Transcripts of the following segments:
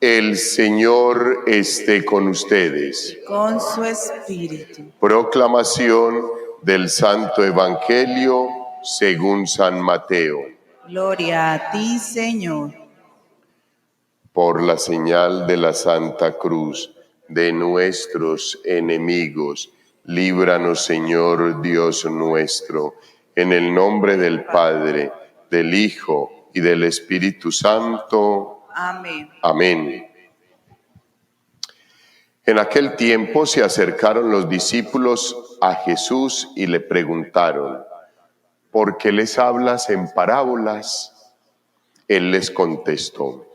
El Señor esté con ustedes. Con su espíritu. Proclamación del Santo Evangelio según San Mateo. Gloria a ti, Señor. Por la señal de la Santa Cruz de nuestros enemigos, líbranos, Señor Dios nuestro, en el nombre del Padre, del Hijo y del Espíritu Santo. Amén. Amén. En aquel tiempo se acercaron los discípulos a Jesús y le preguntaron: ¿por qué les hablas en parábolas? Él les contestó: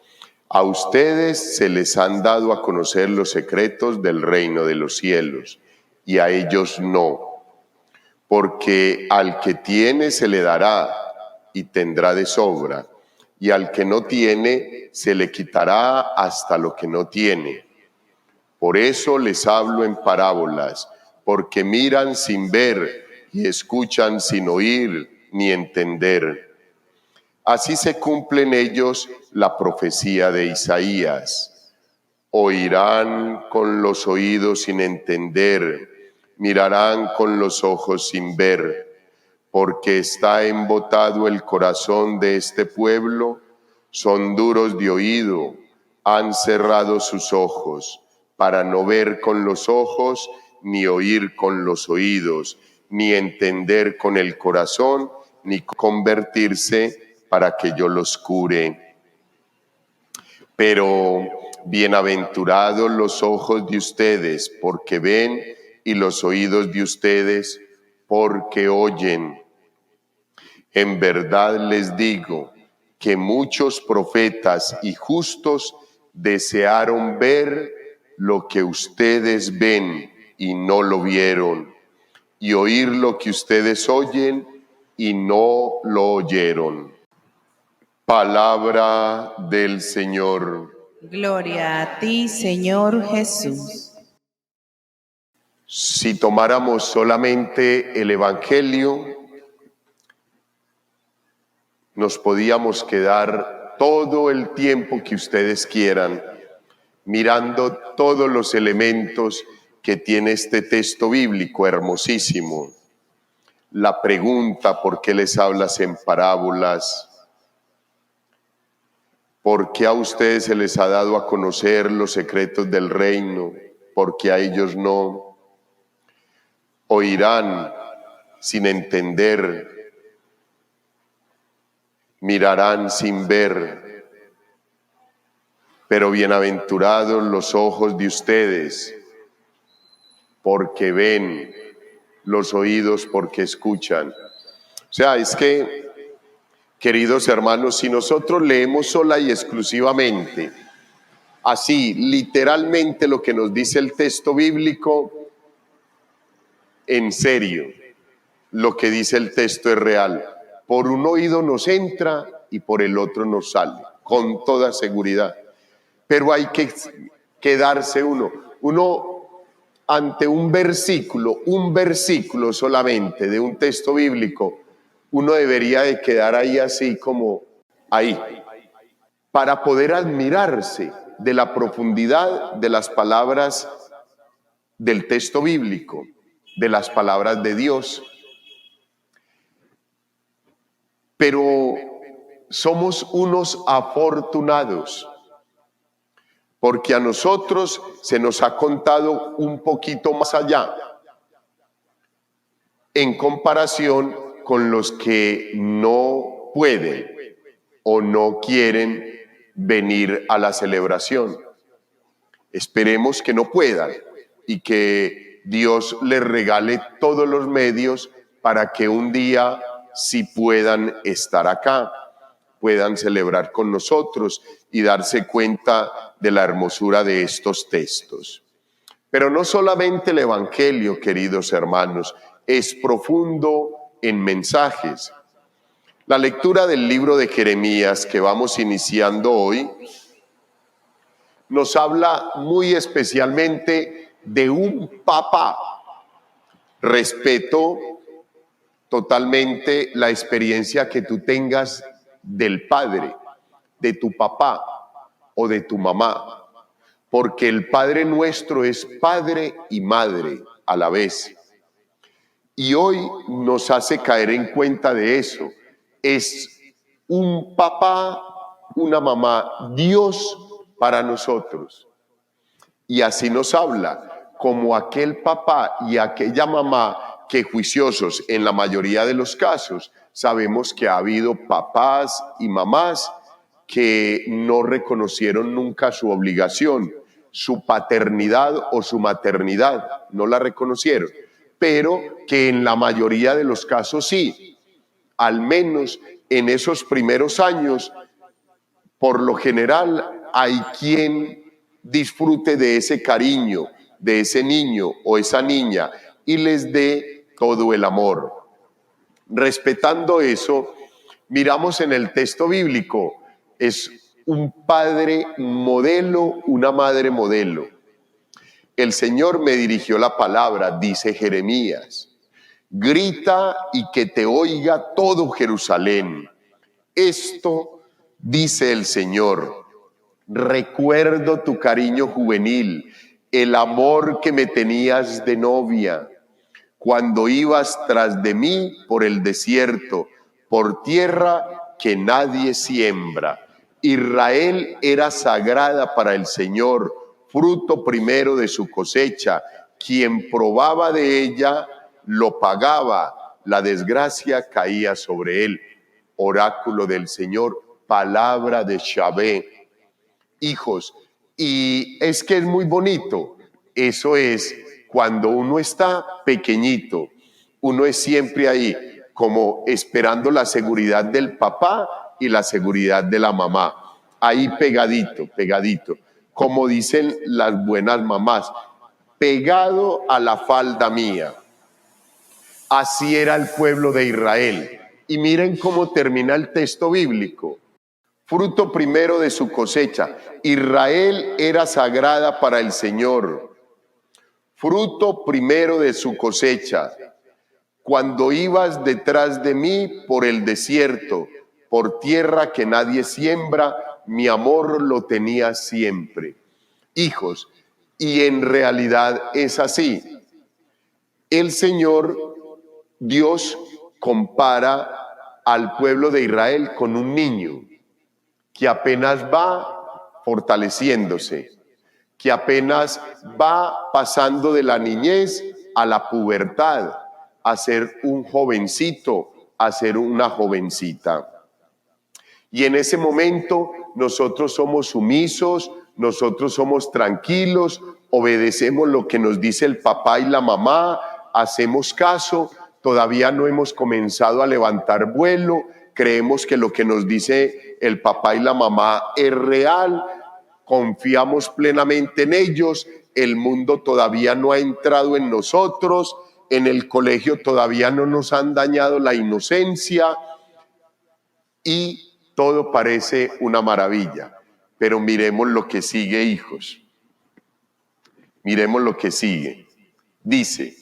a ustedes se les han dado a conocer los secretos del reino de los cielos, y a ellos no. Porque al que tiene se le dará, y tendrá de sobra, y al que no tiene se le quitará hasta lo que no tiene. Por eso les hablo en parábolas, porque miran sin ver y escuchan sin oír ni entender. Así se cumple en ellos la profecía de Isaías. Oirán con los oídos sin entender, mirarán con los ojos sin ver, porque está embotado el corazón de este pueblo, son duros de oído, han cerrado sus ojos, para no ver con los ojos, ni oír con los oídos, ni entender con el corazón, ni convertirse para que yo los cure. Pero bienaventurados los ojos de ustedes, porque ven, y los oídos de ustedes, porque oyen. En verdad les digo que muchos profetas y justos desearon ver lo que ustedes ven y no lo vieron, y oír lo que ustedes oyen y no lo oyeron. Palabra del Señor. Gloria a ti, Señor Jesús. Si tomáramos solamente el Evangelio, nos podíamos quedar todo el tiempo que ustedes quieran mirando todos los elementos que tiene este texto bíblico hermosísimo. La pregunta: ¿por qué les hablas en parábolas? ¿Por qué a ustedes se les ha dado a conocer los secretos del reino? ¿Por qué a ellos no? Oirán sin entender, mirarán sin ver, pero bienaventurados los ojos de ustedes, porque ven, los oídos porque escuchan. O sea, es que, queridos hermanos, si nosotros leemos sola y exclusivamente, así, literalmente lo que nos dice el texto bíblico, en serio, lo que dice el texto es real. Por un oído nos entra y por el otro nos sale, con toda seguridad. Pero hay que quedarse uno ante un versículo solamente de un texto bíblico, uno debería de quedar ahí así como ahí, para poder admirarse de la profundidad de las palabras del texto bíblico, de las palabras de Dios. Pero somos unos afortunados, porque a nosotros se nos ha contado un poquito más allá, en comparación con los que no pueden o no quieren venir a la celebración. Esperemos que no puedan y que Dios les regale todos los medios para que un día sí puedan estar acá, puedan celebrar con nosotros y darse cuenta de la hermosura de estos textos. Pero no solamente el Evangelio, queridos hermanos, es profundo en mensajes. La lectura del libro de Jeremías que vamos iniciando hoy nos habla muy especialmente de un papá. Respeto totalmente la experiencia que tú tengas del padre, de tu papá, o de tu mamá, porque el Padre nuestro es padre y madre a la vez. Y hoy nos hace caer en cuenta de eso. Es un papá, una mamá, Dios para nosotros. Y así nos habla, como aquel papá y aquella mamá que juiciosos en la mayoría de los casos, sabemos que ha habido papás y mamás que no reconocieron nunca su obligación, su paternidad o su maternidad, no la reconocieron, pero que en la mayoría de los casos sí, al menos en esos primeros años, por lo general hay quien disfrute de ese cariño, de ese niño o esa niña y les dé todo el amor. Respetando eso, miramos en el texto bíblico, es un padre modelo, una madre modelo. El Señor me dirigió la palabra, dice Jeremías, grita y que te oiga todo Jerusalén. Esto dice el Señor, recuerdo tu cariño juvenil, el amor que me tenías de novia, cuando ibas tras de mí por el desierto, por tierra que nadie siembra. Israel era sagrada para el Señor, fruto primero de su cosecha. Quien probaba de ella lo pagaba, la desgracia caía sobre él. Oráculo del Señor, palabra de Yahvé. Hijos, y es que es muy bonito, eso es cuando uno está pequeñito, uno es siempre ahí, como esperando la seguridad del papá y la seguridad de la mamá, ahí pegadito, pegadito, como dicen las buenas mamás, pegado a la falda mía. Así era el pueblo de Israel. Y miren cómo termina el texto bíblico. Fruto primero de su cosecha. Israel era sagrada para el Señor. Fruto primero de su cosecha. Cuando ibas detrás de mí por el desierto, por tierra que nadie siembra, mi amor lo tenía siempre. Hijos, y en realidad es así. El Señor, Dios, compara al pueblo de Israel con un niño que apenas va fortaleciéndose, que apenas va pasando de la niñez a la pubertad, a ser un jovencito, a ser una jovencita. Y en ese momento nosotros somos sumisos, nosotros somos tranquilos, obedecemos lo que nos dice el papá y la mamá, hacemos caso, todavía no hemos comenzado a levantar vuelo, creemos que lo que nos dice el papá y la mamá es real, confiamos plenamente en ellos, el mundo todavía no ha entrado en nosotros, en el colegio todavía no nos han dañado la inocencia y todo parece una maravilla. Pero miremos lo que sigue, hijos. Miremos lo que sigue. Dice,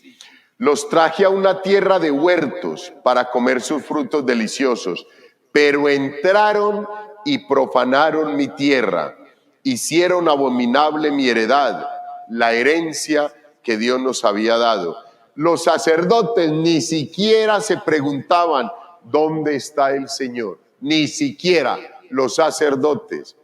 los traje a una tierra de huertos para comer sus frutos deliciosos, pero entraron y profanaron mi tierra, hicieron abominable mi heredad, la herencia que Dios nos había dado. Los sacerdotes ni siquiera se preguntaban, ¿dónde está el Señor? Ni siquiera los sacerdotes.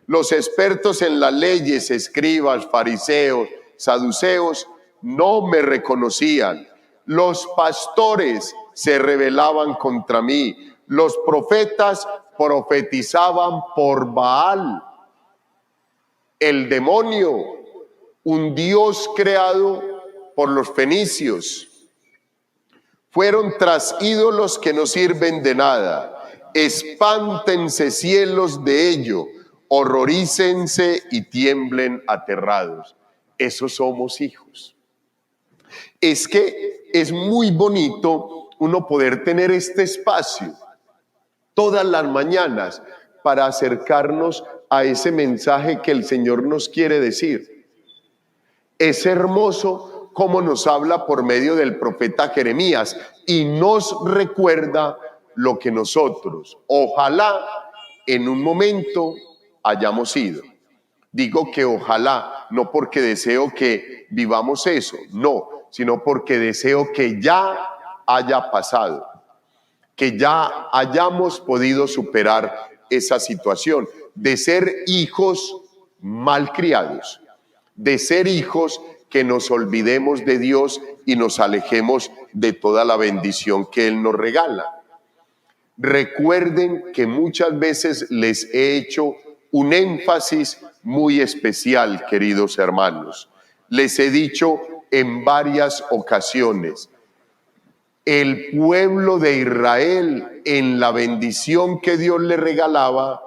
Los expertos en las leyes, escribas, fariseos, saduceos, no me reconocían. Los pastores se rebelaban contra mí. Los profetas profetizaban por Baal. El demonio, un dios creado por los fenicios. Fueron tras ídolos que no sirven de nada. Espántense cielos de ello, horrorícense y tiemblen aterrados. Esos somos hijos. Es que es muy bonito uno poder tener este espacio todas las mañanas para acercarnos a ese mensaje que el Señor nos quiere decir. Es hermoso cómo nos habla por medio del profeta Jeremías y nos recuerda lo que nosotros, ojalá en un momento hayamos ido. Digo que ojalá, no porque deseo que vivamos eso, no, sino porque deseo que ya haya pasado, que ya hayamos podido superar esa situación de ser hijos malcriados, de ser hijos que nos olvidemos de Dios y nos alejemos de toda la bendición que Él nos regala. Recuerden que muchas veces les he hecho un énfasis muy especial, queridos hermanos. Les he dicho en varias ocasiones, el pueblo de Israel, en la bendición que Dios le regalaba,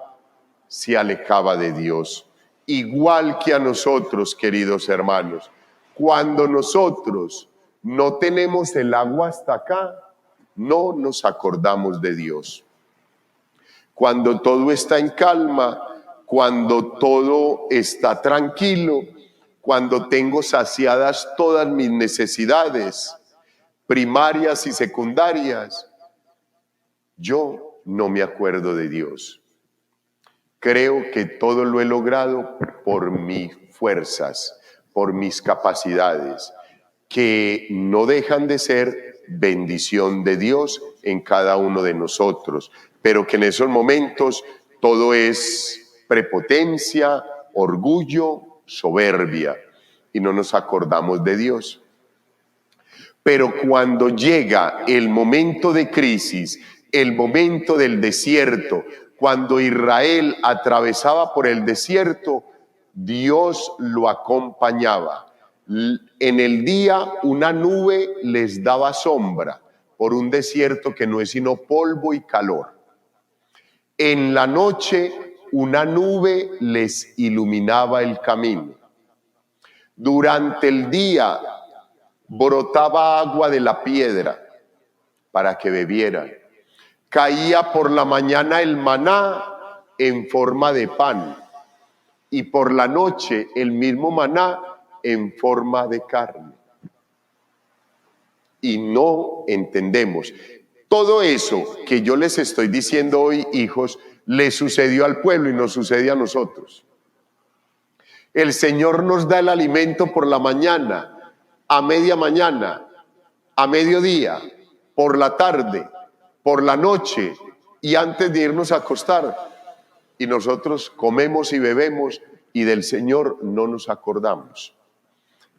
se alejaba de Dios. Igual que a nosotros, queridos hermanos. Cuando nosotros no tenemos el agua hasta acá, no nos acordamos de Dios. Cuando todo está en calma, cuando todo está tranquilo, cuando tengo saciadas todas mis necesidades primarias y secundarias, yo no me acuerdo de Dios. Creo que todo lo he logrado por mis fuerzas, por mis capacidades, que no dejan de ser bendición de Dios en cada uno de nosotros, pero que en esos momentos todo es prepotencia, orgullo, soberbia, y no nos acordamos de Dios. Pero cuando llega el momento de crisis, el momento del desierto, cuando Israel atravesaba por el desierto, Dios lo acompañaba. En el día una nube les daba sombra por un desierto que no es sino polvo y calor. En la noche una nube les iluminaba el camino. Durante el día brotaba agua de la piedra para que bebieran. Caía por la mañana el maná en forma de pan y por la noche el mismo maná en forma de carne. Y no entendemos. Todo eso que yo les estoy diciendo hoy, hijos, le sucedió al pueblo y nos sucede a nosotros. El Señor nos da el alimento por la mañana, a media mañana, a mediodía, por la tarde, por la noche y antes de irnos a acostar. Y nosotros comemos y bebemos y del Señor no nos acordamos.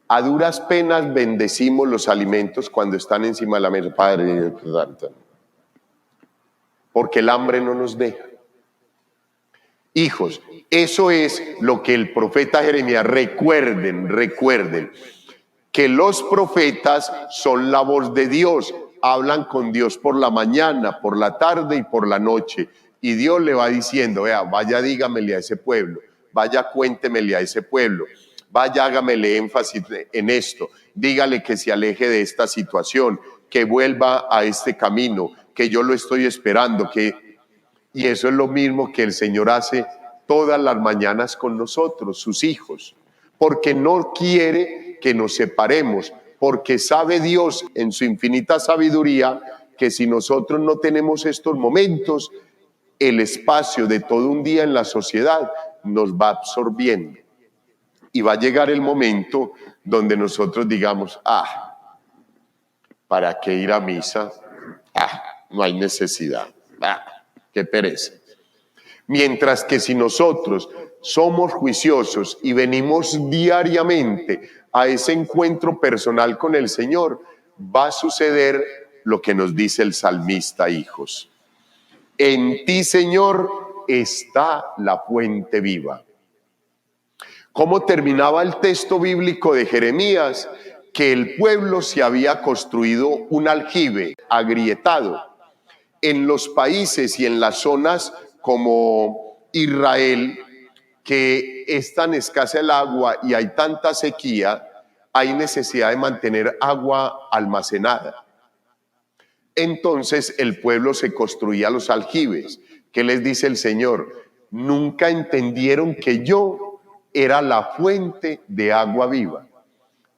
A duras penas bendecimos los alimentos cuando están encima de la mesa. Padre, porque el hambre no nos deja. Hijos, eso es lo que el profeta Jeremías, recuerden, que los profetas son la voz de Dios, hablan con Dios por la mañana, por la tarde y por la noche. Y Dios le va diciendo, vea, vaya dígamele a ese pueblo, vaya cuéntemele a ese pueblo, vaya hágamele énfasis en esto, dígale que se aleje de esta situación, que vuelva a este camino, que yo lo estoy esperando, y eso es lo mismo que el Señor hace todas las mañanas con nosotros, sus hijos, porque no quiere que nos separemos, porque sabe Dios en su infinita sabiduría que si nosotros no tenemos estos momentos, el espacio de todo un día en la sociedad nos va absorbiendo. Y va a llegar el momento donde nosotros digamos, ¿para qué ir a misa? No hay necesidad. Qué pereza. Mientras que si nosotros somos juiciosos y venimos diariamente a ese encuentro personal con el Señor, va a suceder lo que nos dice el salmista, hijos. En ti, Señor, está la fuente viva. ¿Cómo terminaba el texto bíblico de Jeremías? Que el pueblo se había construido un aljibe agrietado. En los países y en las zonas como Israel, que es tan escasa el agua y hay tanta sequía, hay necesidad de mantener agua almacenada. Entonces el pueblo se construía los aljibes. ¿Qué les dice el Señor? Nunca entendieron que yo era la fuente de agua viva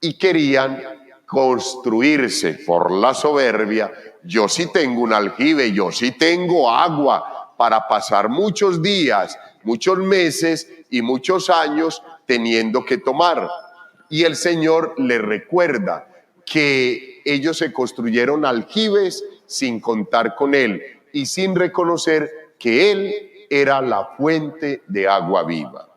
y querían construirse por la soberbia. Yo sí tengo un aljibe, yo sí tengo agua, para pasar muchos días, muchos meses y muchos años teniendo que tomar. Y el Señor les recuerda que ellos se construyeron aljibes sin contar con Él y sin reconocer que Él era la fuente de agua viva.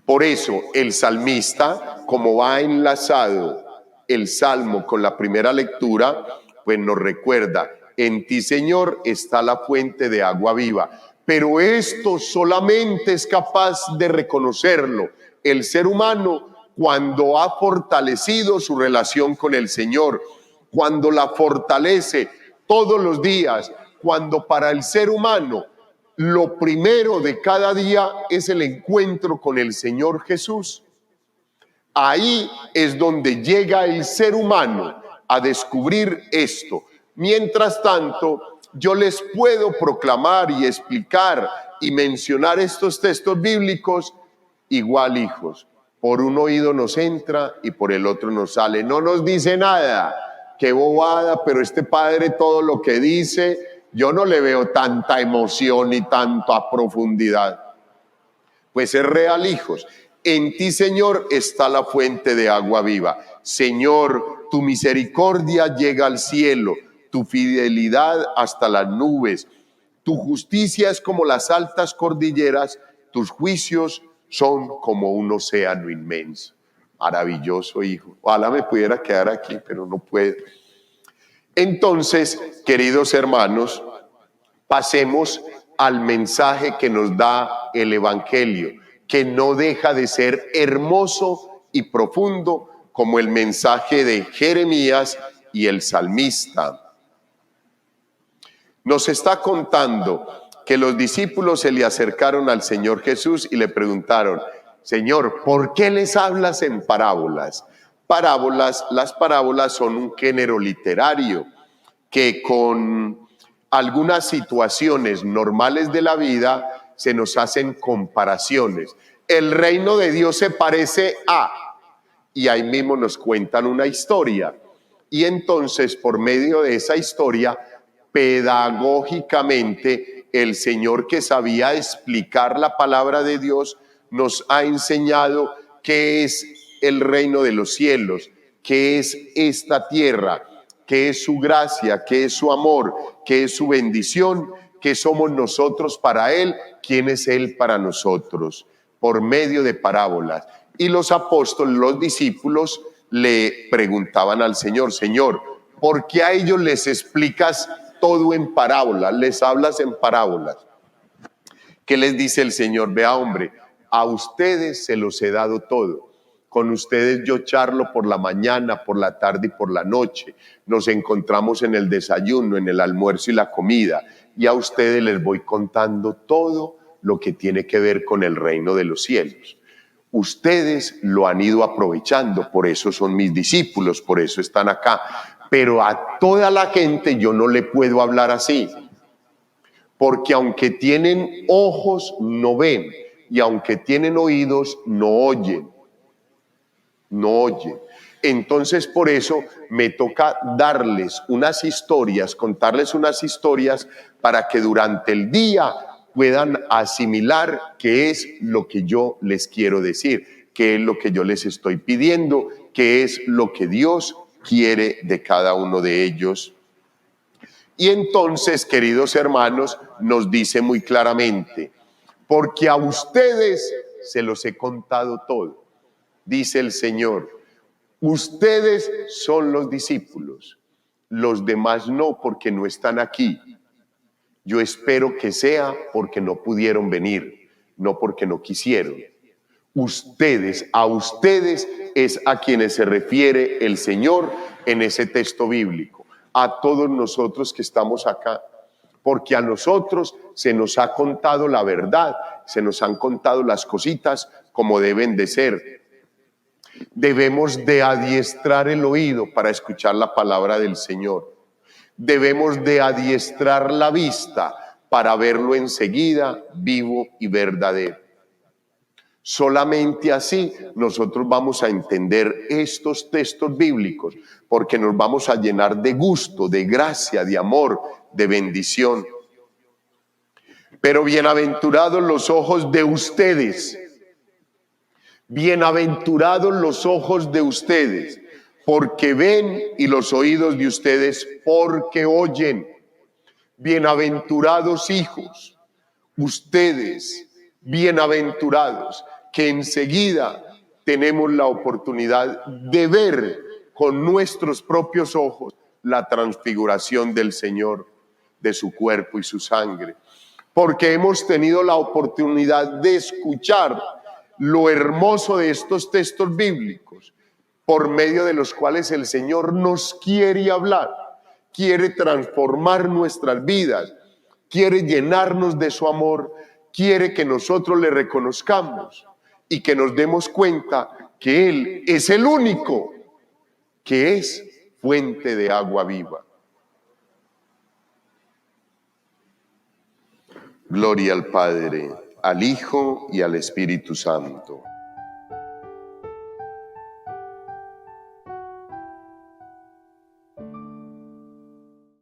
Por eso el salmista, como va enlazado el salmo con la primera lectura, pues nos recuerda: en ti, Señor, está la fuente de agua viva. Pero esto solamente es capaz de reconocerlo el ser humano cuando ha fortalecido su relación con el Señor, cuando la fortalece todos los días, cuando para el ser humano lo primero de cada día es el encuentro con el Señor Jesús. Ahí es donde llega el ser humano a descubrir esto. Mientras tanto, yo les puedo proclamar y explicar y mencionar estos textos bíblicos igual, hijos. Por un oído nos entra y por el otro nos sale. No nos dice nada. Qué bobada, pero este padre todo lo que dice, yo no le veo tanta emoción ni tanta profundidad. Pues es real, hijos. En ti, Señor, está la fuente de agua viva. Señor, tu misericordia llega al cielo, tu fidelidad hasta las nubes. Tu justicia es como las altas cordilleras, tus juicios son como un océano inmenso. Maravilloso, hijo. Ojalá me pudiera quedar aquí, pero no puedo. Entonces, queridos hermanos, pasemos al mensaje que nos da el Evangelio, que no deja de ser hermoso y profundo como el mensaje de Jeremías y el salmista. Nos está contando que los discípulos se le acercaron al Señor Jesús y le preguntaron: Señor, ¿por qué les hablas en parábolas? Las parábolas son un género literario que con algunas situaciones normales de la vida se nos hacen comparaciones. El reino de Dios se parece a, y ahí mismo nos cuentan una historia. Y entonces, por medio de esa historia, pedagógicamente, el Señor, que sabía explicar la palabra de Dios, nos ha enseñado qué es el reino de los cielos, qué es esta tierra, qué es su gracia, qué es su amor, qué es su bendición, qué somos nosotros para Él, quién es Él para nosotros, por medio de parábolas. Y los apóstoles, los discípulos, le preguntaban al Señor: Señor, ¿por qué a ellos les explicas todo en parábolas, les hablas en parábolas? ¿Qué les dice el Señor? Vea, hombre, a ustedes se los he dado todo. Con ustedes yo charlo por la mañana, por la tarde y por la noche. Nos encontramos en el desayuno, en el almuerzo y la comida. Y a ustedes les voy contando todo lo que tiene que ver con el reino de los cielos. Ustedes lo han ido aprovechando, por eso son mis discípulos, por eso están acá. Pero a toda la gente yo no le puedo hablar así. Porque aunque tienen ojos, no ven. Y aunque tienen oídos, no oyen. Entonces, por eso me toca darles unas historias, contarles unas historias para que durante el día puedan asimilar qué es lo que yo les quiero decir, qué es lo que yo les estoy pidiendo, qué es lo que Dios quiere de cada uno de ellos. Y entonces, queridos hermanos, nos dice muy claramente: porque a ustedes se los he contado todo. Dice el Señor, ustedes son los discípulos, los demás no, porque no están aquí. Yo espero que sea porque no pudieron venir, no porque no quisieron. Ustedes, a ustedes es a quienes se refiere el Señor en ese texto bíblico, a todos nosotros que estamos acá, porque a nosotros se nos ha contado la verdad, se nos han contado las cositas como deben de ser. Debemos de adiestrar el oído para escuchar la palabra del Señor. Debemos de adiestrar la vista para verlo enseguida vivo y verdadero. Solamente así nosotros vamos a entender estos textos bíblicos, porque nos vamos a llenar de gusto, de gracia, de amor, de bendición. Pero bienaventurados los ojos de ustedes, bienaventurados los ojos de ustedes, porque ven, y los oídos de ustedes porque oyen. Bienaventurados hijos, ustedes, bienaventurados, que enseguida tenemos la oportunidad de ver con nuestros propios ojos la transfiguración del Señor, de su cuerpo y su sangre, porque hemos tenido la oportunidad de escuchar lo hermoso de estos textos bíblicos, por medio de los cuales el Señor nos quiere hablar, quiere transformar nuestras vidas, quiere llenarnos de su amor, quiere que nosotros le reconozcamos y que nos demos cuenta que Él es el único que es fuente de agua viva. Gloria al Padre, al Hijo y al Espíritu Santo.